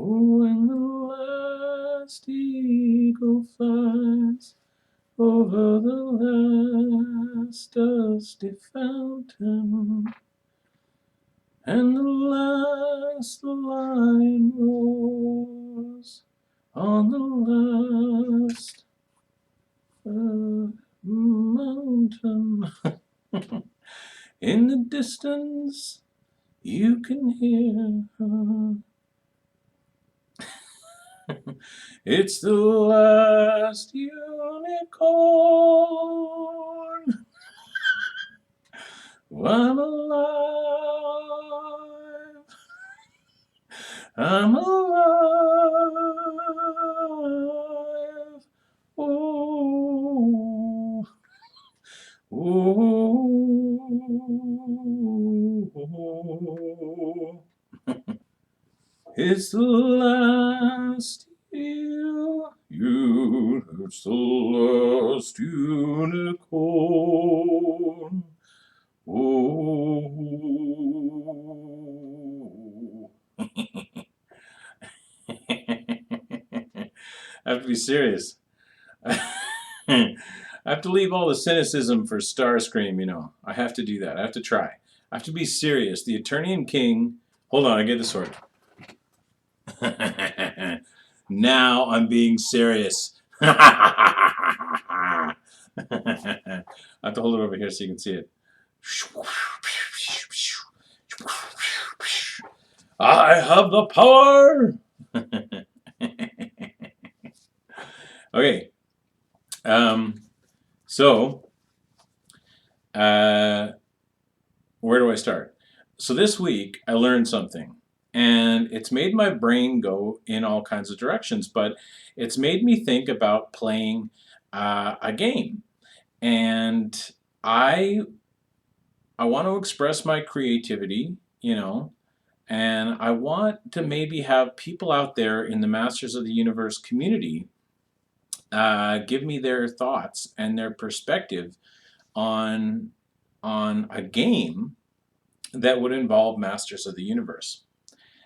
When the last eagle flies over the last dusty fountain, and the last lion roars on the last mountain. In the distance, you can hear her. It's the last unicorn. I'm alive. I'm alive. Oh. Oh. It's the last it's the last unicorn. Oh. I have to be serious. I have to leave all the cynicism for Starscream, you know. I have to do that. I have to try. I have to be serious. The Eternian King. Hold on, I get the sword. Now I'm being serious. I have to hold it over here so you can see it. I have the power! Okay. So, where do I start? So this week I learned something, and it's made my brain go in all kinds of directions, but it's made me think about playing a game. And I I want to express my creativity, you know, and I want to maybe have people out there in the Masters of the Universe community give me their thoughts and their perspective on a game that would involve Masters of the Universe.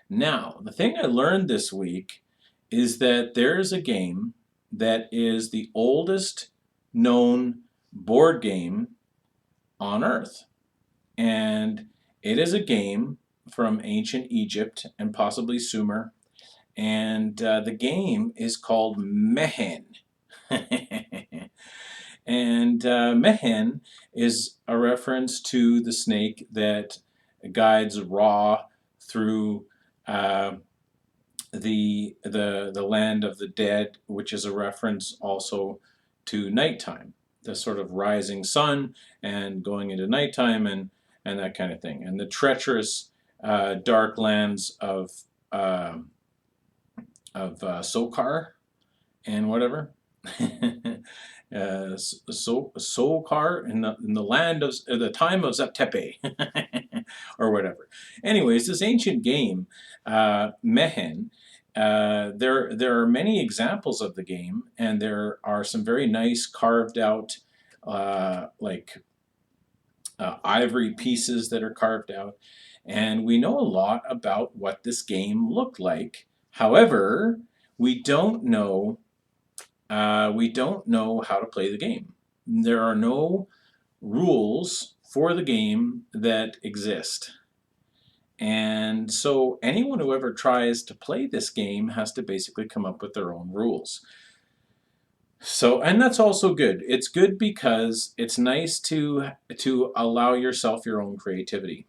Now, the thing I learned this week is that there is a game that is the oldest known board game on Earth. And it is a game from ancient Egypt and possibly Sumer. And the game is called Mehen. And Mehen is a reference to the snake that guides Ra through the land of the dead, which is a reference also to nighttime, the sort of rising sun and going into nighttime and that kind of thing, and the treacherous dark lands of Sokar and whatever. Sokar in the land of the time of Zeptepe or whatever. Anyways, this ancient game, Mehen, there are many examples of the game, and there are some very nice carved out ivory pieces that are carved out, and we know a lot about what this game looked like. However, we don't know how to play the game. There are no rules for the game that exist. And so anyone who ever tries to play this game has to basically come up with their own rules. So, and that's also good. It's good because it's nice to allow yourself your own creativity.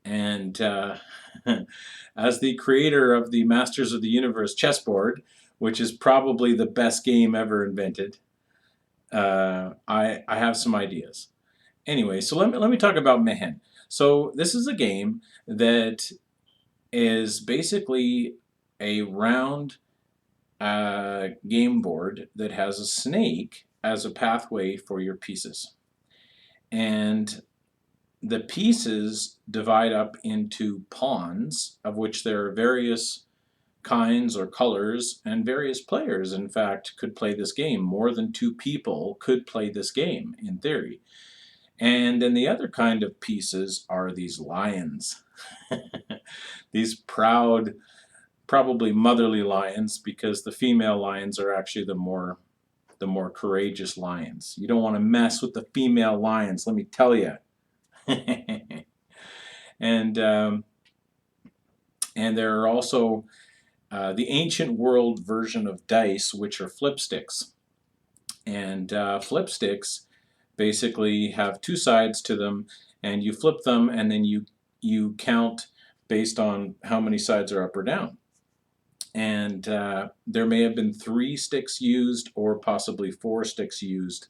And as the creator of the Masters of the Universe chessboard, which is probably the best game ever invented, I have some ideas. Anyway, so let me talk about Mehen. So this is a game that is basically a round game board that has a snake as a pathway for your pieces. And the pieces divide up into pawns, of which there are various kinds or colors, and various players, in fact, could play this game. More than two people could play this game, in theory. And then the other kind of pieces are these lions. These proud probably motherly lions, because the female lions are actually the more courageous lions. You don't want to mess with the female lions, let me tell you. and and there are also the ancient world version of dice, which are flipsticks. And flipsticks basically have two sides to them, and you flip them, and then you count based on how many sides are up or down. And there may have been 3 sticks used, or possibly 4 sticks used,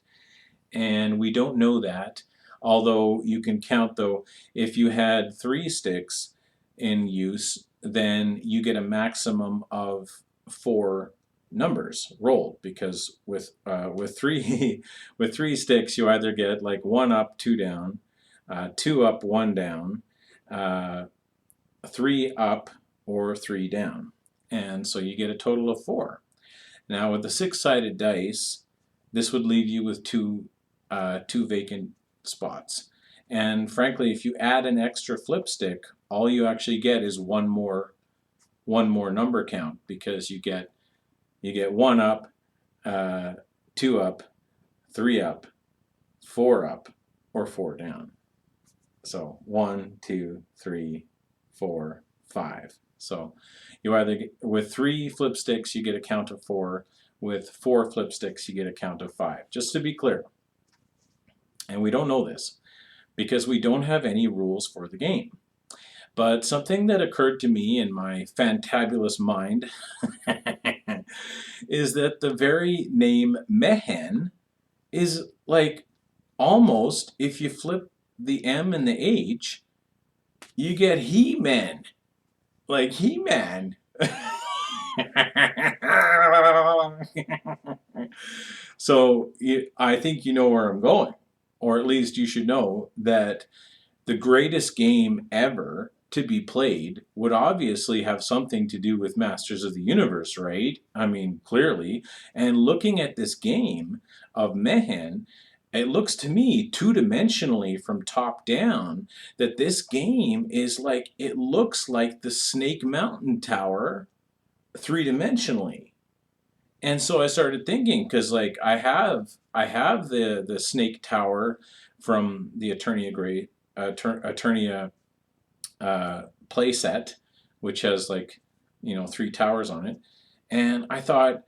and we don't know that. Although you can count, though, if you had 3 sticks in use, then you get a maximum of 4 numbers rolled, because with 3 with 3 sticks you either get like 1 up, 2 down, 2 up, 1 down, 3 up, or 3 down, and so you get a total of 4. Now with the 6-sided dice, this would leave you with 2 vacant spots. And frankly, if you add an extra flip stick, all you actually get is one more number count, because you get 1 up, 2 up, 3 up, 4 up, or 4 down. So 1, 2, 3, 4, 5. So you either get, with 3 flip sticks you get a count of 4. With 4 flip sticks you get a count of 5. Just to be clear. And we don't know this because we don't have any rules for the game. But something that occurred to me in my fantabulous mind is that the very name Mehen is like almost, if you flip the M and the H, you get He-Man. Like He-Man. So I think you know where I'm going. Or at least you should know that the greatest game ever to be played would obviously have something to do with Masters of the Universe, right? I mean, clearly. And looking at this game of Mehen, it looks to me two-dimensionally from top down that this game is like, it looks like the Snake Mountain Tower three-dimensionally. And so I started thinking, because like I have the Snake Tower from the Eternia playset, which has like 3 towers on it, and I thought,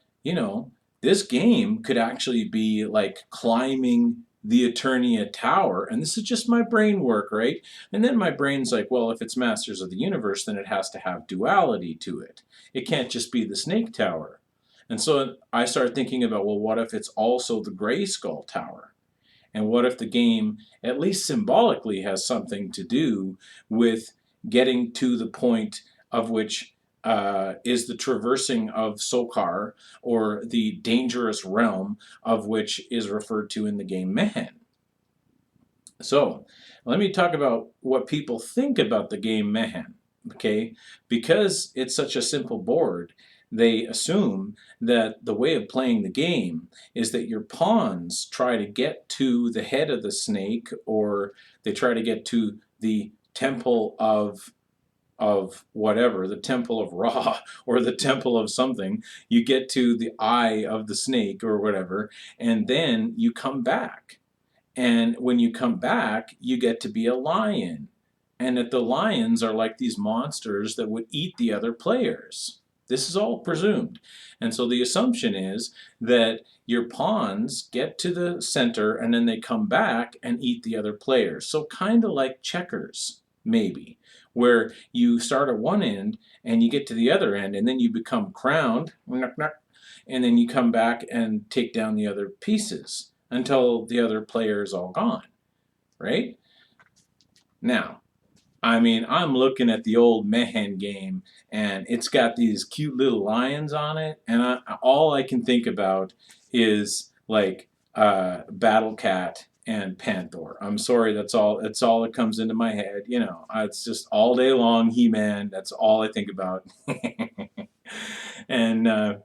this game could actually be like climbing the Eternia Tower, and this is just my brain work, right? And then my brain's like, well, if it's Masters of the Universe, then it has to have duality to it. It can't just be the Snake Tower. And so I started thinking about, well, what if it's also the Grayskull Tower? And what if the game, at least symbolically, has something to do with getting to the point of which is the traversing of Sokar, or the dangerous realm of which is referred to in the game Mehen. So let me talk about what people think about the game Mehen. Okay, because it's such a simple board, they assume that the way of playing the game is that your pawns try to get to the head of the snake, or they try to get to the temple of whatever, the temple of Ra, or the temple of something. You get to the eye of the snake or whatever, and then you come back. And when you come back, you get to be a lion. And that the lions are like these monsters that would eat the other players. This is all presumed. And so the assumption is that your pawns get to the center and then they come back and eat the other players. So kind of like checkers, maybe, where you start at one end and you get to the other end and then you become crowned, and then you come back and take down the other pieces until the other player is all gone, right? Now, I mean, I'm looking at the old Mehen game, and it's got these cute little lions on it, and all I can think about is like Battle Cat and Panther. I'm sorry, that's all that comes into my head. It's just all day long He-Man. That's all I think about. And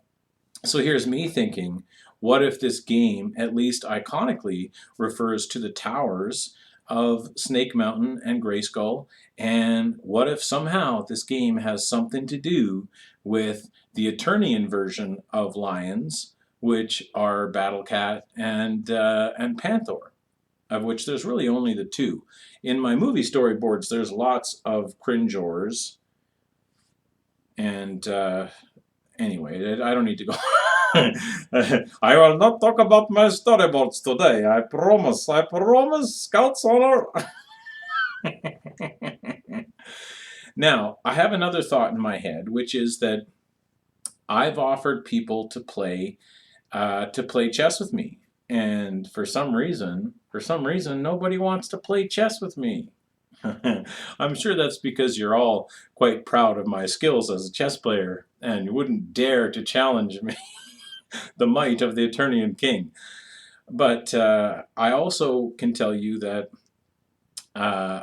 so here's me thinking, what if this game, at least iconically, refers to the towers of Snake Mountain and Grayskull? And what if somehow this game has something to do with the Eternian version of lions, which are Battle Cat and Panther, of which there's really only the two. In my movie storyboards, there's lots of cringors, and anyway, I don't need to go. I will not talk about my storyboards today. I promise. I promise, Scout's honor. Now, I have another thought in my head, which is that I've offered people to play chess with me, and for some reason, nobody wants to play chess with me. I'm sure that's because you're all quite proud of my skills as a chess player, and you wouldn't dare to challenge me, the might of the Eternian King. But I also can tell you that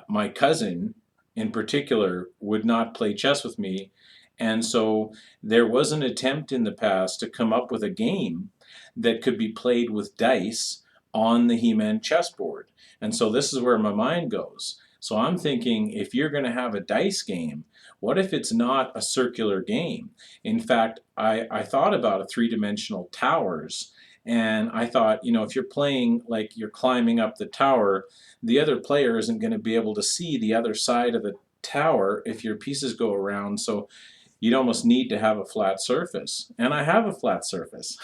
my cousin, in particular, would not play chess with me. And so there was an attempt in the past to come up with a game that could be played with dice on the He-Man chessboard. And so this is where my mind goes. So I'm thinking, if you're going to have a dice game, what if it's not a circular game? In fact, I thought about a three-dimensional towers. And I thought, if you're playing like you're climbing up the tower, the other player isn't going to be able to see the other side of the tower if your pieces go around. So you'd almost need to have a flat surface. And I have a flat surface.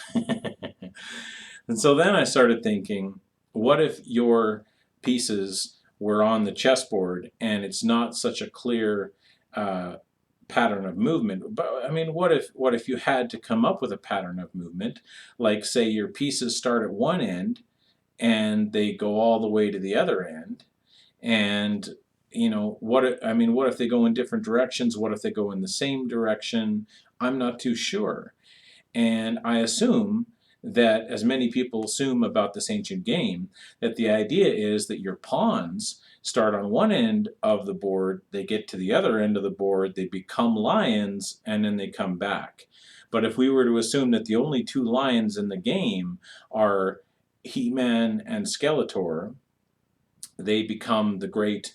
And so then I started thinking, what if your pieces were on the chessboard and it's not such a clear pattern of movement? But I mean, what if you had to come up with a pattern of movement? Like, say your pieces start at one end and they go all the way to the other end, and what if they go in different directions? What if they go in the same direction? I'm not too sure. And I assume that, as many people assume about this ancient game, that the idea is that your pawns start on one end of the board, they get to the other end of the board, they become lions, and then they come back. But if we were to assume that the only two lions in the game are He-Man and Skeletor, they become the great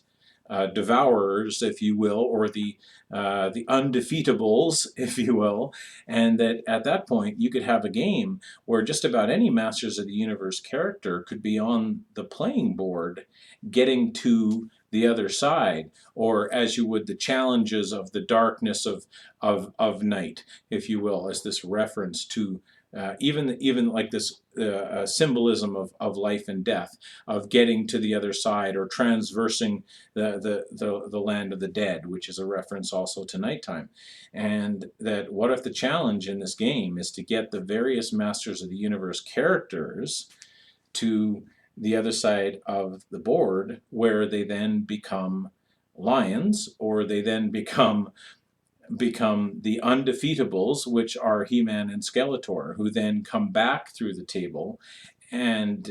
devourers, if you will, or the undefeatables, if you will, and that at that point you could have a game where just about any Masters of the Universe character could be on the playing board, getting to the other side, or as you would, the challenges of the darkness of night, if you will, as this reference to even like this symbolism of life and death, of getting to the other side, or transversing the land of the dead, which is a reference also to nighttime. And that what if the challenge in this game is to get the various Masters of the Universe characters to the other side of the board, where they then become lions, or they then become the undefeatables, which are He-Man and Skeletor, who then come back through the table and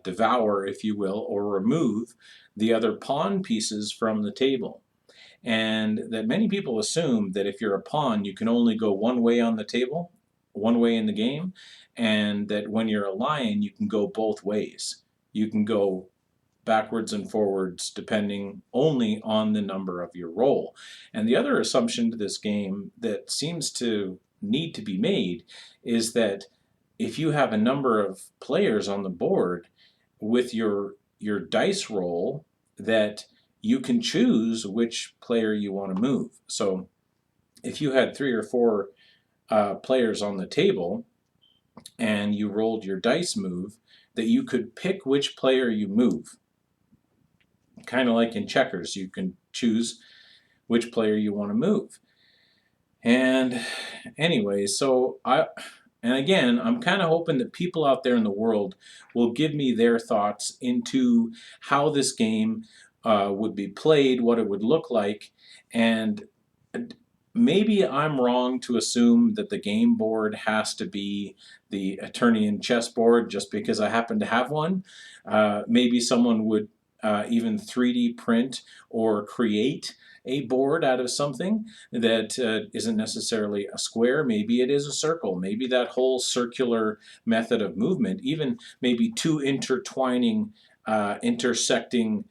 devour, if you will, or remove the other pawn pieces from the table. And that many people assume that if you're a pawn, you can only go one way on the table, one way in the game, and that when you're a lion, you can go both ways. You can go backwards and forwards depending only on the number of your roll. And the other assumption to this game that seems to need to be made is that if you have a number of players on the board with your dice roll, that you can choose which player you want to move. So if you had 3 or 4 players on the table and you rolled your dice move, that you could pick which player you move. Kind of like in checkers, you can choose which player you want to move. And anyway, and again, I'm kind of hoping that people out there in the world will give me their thoughts into how this game would be played, what it would look like, and maybe I'm wrong to assume that the game board has to be the Eternian chessboard just because I happen to have one. Maybe someone would even 3D print or create a board out of something that isn't necessarily a square. Maybe it is a circle. Maybe that whole circular method of movement, even maybe 2 intertwining intersecting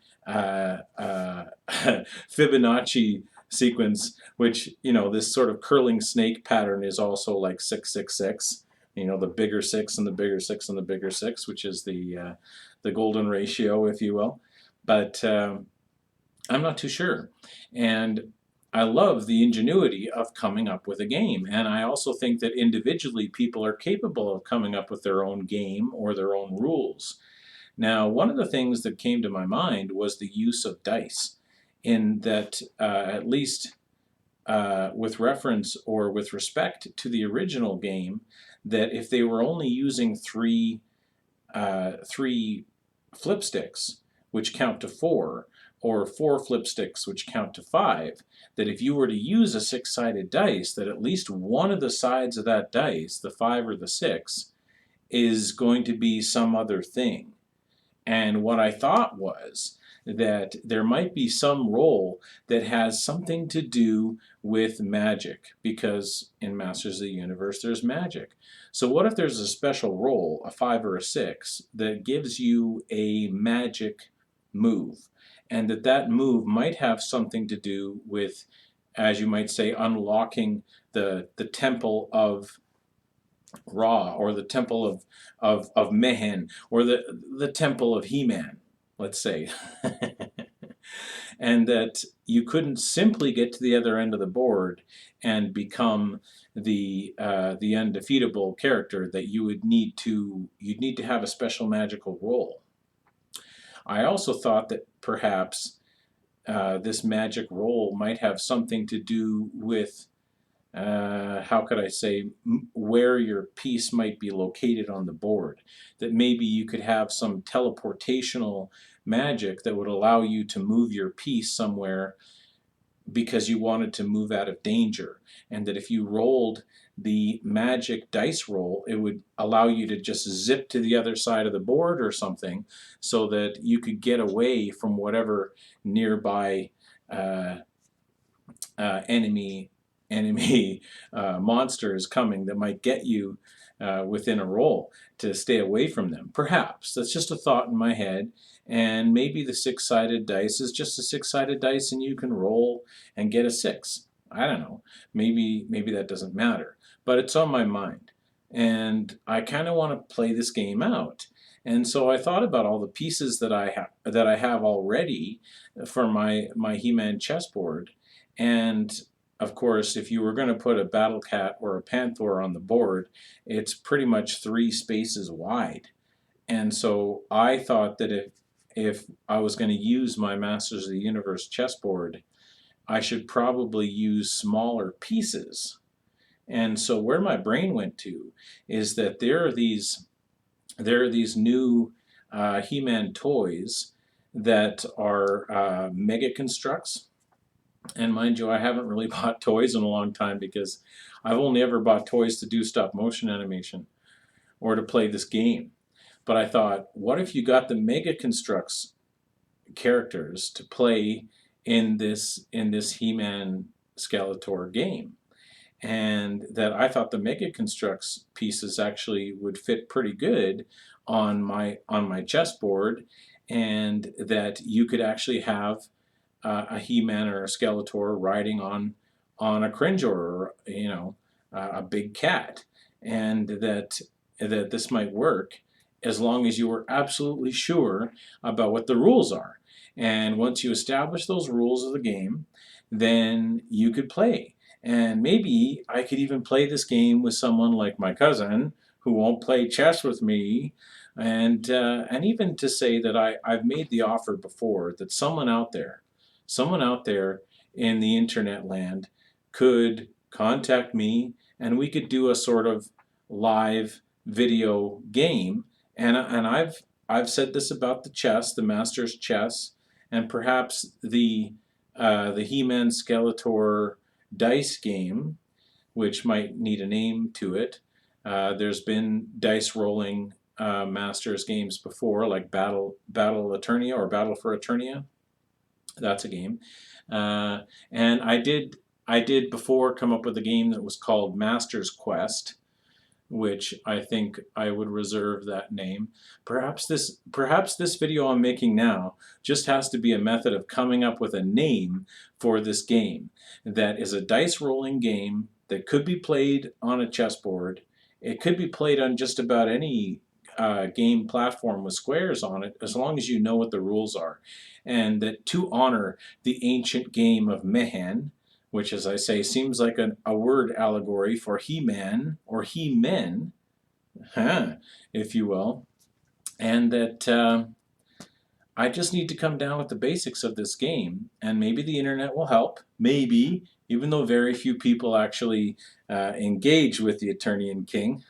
Fibonacci sequence, which, this sort of curling snake pattern is also like 666. The bigger six and the bigger six and the bigger six, which is the golden ratio, if you will. But I'm not too sure. And I love the ingenuity of coming up with a game. And I also think that individually people are capable of coming up with their own game or their own rules. Now, one of the things that came to my mind was the use of dice, in that, at least with reference or with respect to the original game, that if they were only using three flip sticks, which count to four, or four flip sticks, which count to five, that if you were to use a six-sided dice, that at least one of the sides of that dice, the five or the six, is going to be some other thing. And what I thought was that there might be some role that has something to do with magic, because in Masters of the Universe there's magic. So what if there's a special role, a 5 or a 6, that gives you a magic move, and that move might have something to do with, as you might say, unlocking the temple of Ra, or the temple of Mehen, or the temple of He-Man, let's say. And that you couldn't simply get to the other end of the board and become the undefeatable character, that you'd need to have a special magical role. I also thought that perhaps this magic role might have something to do with, how could I say, where your piece might be located on the board. That maybe you could have some teleportational magic that would allow you to move your piece somewhere because you wanted to move out of danger. And that if you rolled the magic dice roll, it would allow you to just zip to the other side of the board or something, so that you could get away from whatever nearby enemy monster is coming that might get you within a roll, to stay away from them. Perhaps that's just a thought in my head, and maybe the six-sided dice is just a six-sided dice and you can roll and get a 6. I don't know. Maybe that doesn't matter, but it's on my mind, and I kind of want to play this game out. And so I thought about all the pieces that I have already for my He-Man chessboard. And of course, if you were going to put a Battle Cat or a Panther on the board, it's pretty much 3 spaces wide. And so I thought that if I was going to use my Masters of the Universe chessboard, I should probably use smaller pieces. And so where my brain went to is that there are these new He-Man toys that are Mega Constructs. And mind you, I haven't really bought toys in a long time, because I've only ever bought toys to do stop motion animation or to play this game. But I thought, what if you got the Mega Constructs characters to play in this He-Man Skeletor game? And that I thought the Mega Constructs pieces actually would fit pretty good on my chessboard, and that you could actually have a He-Man or a Skeletor riding on a Cringer, or a big cat, and that this might work as long as you were absolutely sure about what the rules are. And once you establish those rules of the game, then you could play. And maybe I could even play this game with someone like my cousin, who won't play chess with me, and even to say that I've made the offer before, that someone out there in the internet land could contact me, and we could do a sort of live video game. And I've said this about the chess, the Masters chess, and perhaps the He-Man Skeletor dice game, which might need a name to it. There's been dice rolling Masters games before, like Battle Eternia, or Battle for Eternia. That's a game. And I did before come up with a game that was called Master's Quest, which I think I would reserve that name. Perhaps this video I'm making now just has to be a method of coming up with a name for this game that is a dice rolling game that could be played on a chessboard. It could be played on just about any game platform with squares on it, as long as you know what the rules are. And that to honor the ancient game of Mehen, which, as I say, seems like a word allegory for He-Man or He-Men, if you will, and that I just need to come down with the basics of this game, and maybe the internet will help. Maybe, even though very few people actually engage with the Eternian King.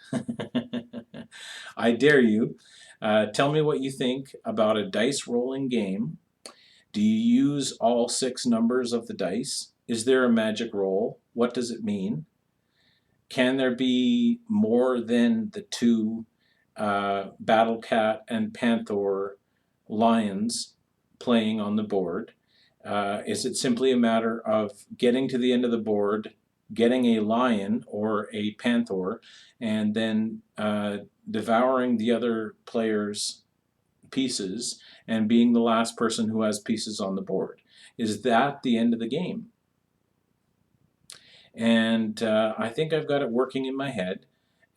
I dare you. Tell me what you think about a dice rolling game. Do you use all 6 numbers of the dice? Is there a magic roll? What does it mean? Can there be more than the 2 Battle Cat and Panther lions playing on the board? Is it simply a matter of getting to the end of the board, getting a lion or a panther, and then devouring the other player's pieces and being the last person who has pieces on the board? Is that the end of the game? And I think I've got it working in my head.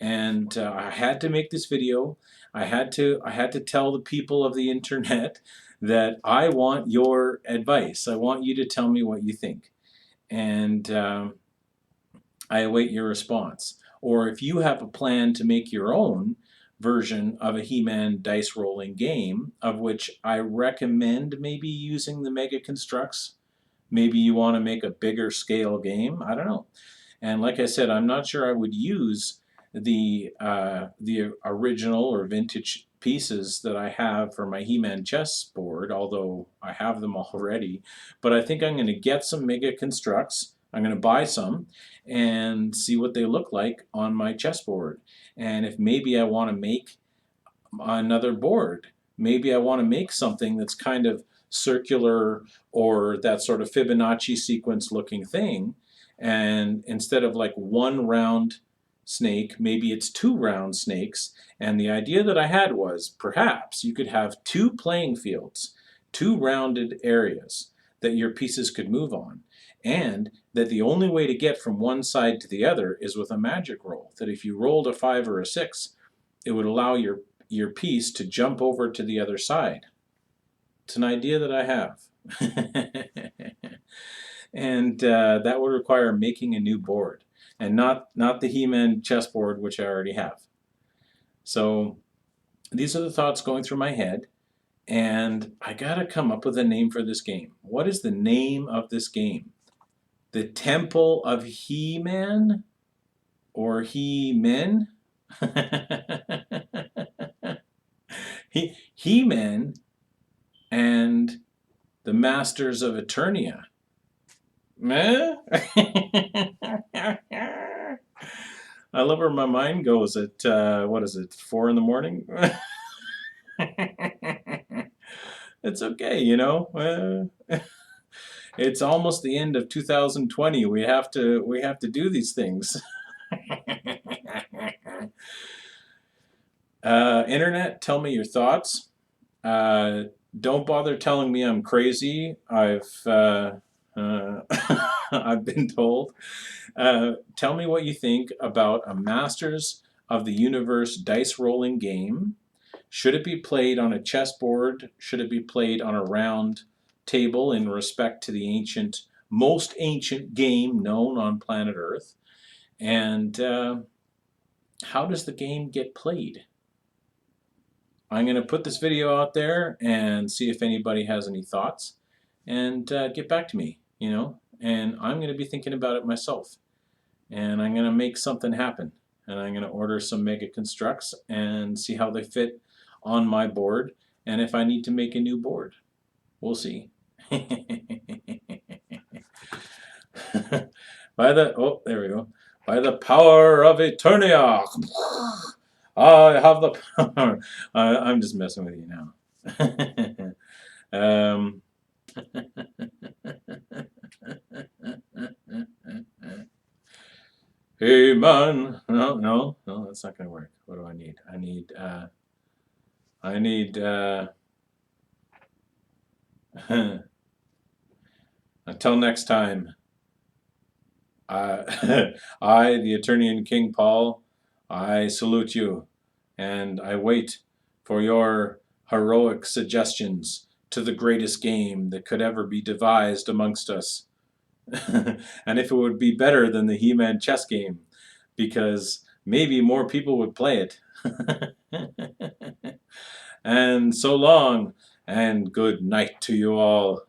And I had to make this video. I had to tell the people of the internet that I want your advice. I want you to tell me what you think. And I await your response. Or if you have a plan to make your own version of a He-Man dice rolling game, of which I recommend maybe using the Mega Constructs. Maybe you want to make a bigger scale game. I don't know. And like I said, I'm not sure I would use the original or vintage pieces that I have for my He-Man chessboard, although I have them already. But I think I'm going to get some Mega Constructs. I'm going to buy some and see what they look like on my chessboard. And if maybe I want to make another board, maybe I want to make something that's kind of circular or that sort of Fibonacci sequence looking thing, and instead of like one round snake, maybe it's 2 round snakes. And the idea that I had was perhaps you could have 2 playing fields, 2 rounded areas that your pieces could move on, and that the only way to get from one side to the other is with a magic roll, that if you rolled a 5 or a 6, it would allow your piece to jump over to the other side. It's an idea that I have. And that would require making a new board, and not the He-Man chessboard, which I already have. So these are the thoughts going through my head, and I gotta come up with a name for this game. What is the name of this game? The Temple of He-Man? Or He-Men? He-Men and the Masters of Eternia. I love where my mind goes at, what is it, 4 in the morning? It's okay, you know. It's almost the end of 2020. We have to do these things. Internet, tell me your thoughts. Don't bother telling me I'm crazy. I've been told. Tell me what you think about a Masters of the Universe dice rolling game. Should it be played on a chessboard? Should it be played on a round table in respect to the most ancient game known on planet Earth? And how does the game get played? I'm going to put this video out there and see if anybody has any thoughts, and get back to me, you know. And I'm going to be thinking about it myself. And I'm going to make something happen. And I'm going to order some Mega Constructs and see how they fit on my board, and if I need to make a new board. We'll see. There we go. By the power of Eternia, I have the power. I'm just messing with you now. Hey man, no, that's not going to work. What do I need? I need, until next time, I, the Eternian King Paul, I salute you, and I wait for your heroic suggestions to the greatest game that could ever be devised amongst us. And if it would be better than the He-Man chess game, because maybe more people would play it. And so long, and good night to you all.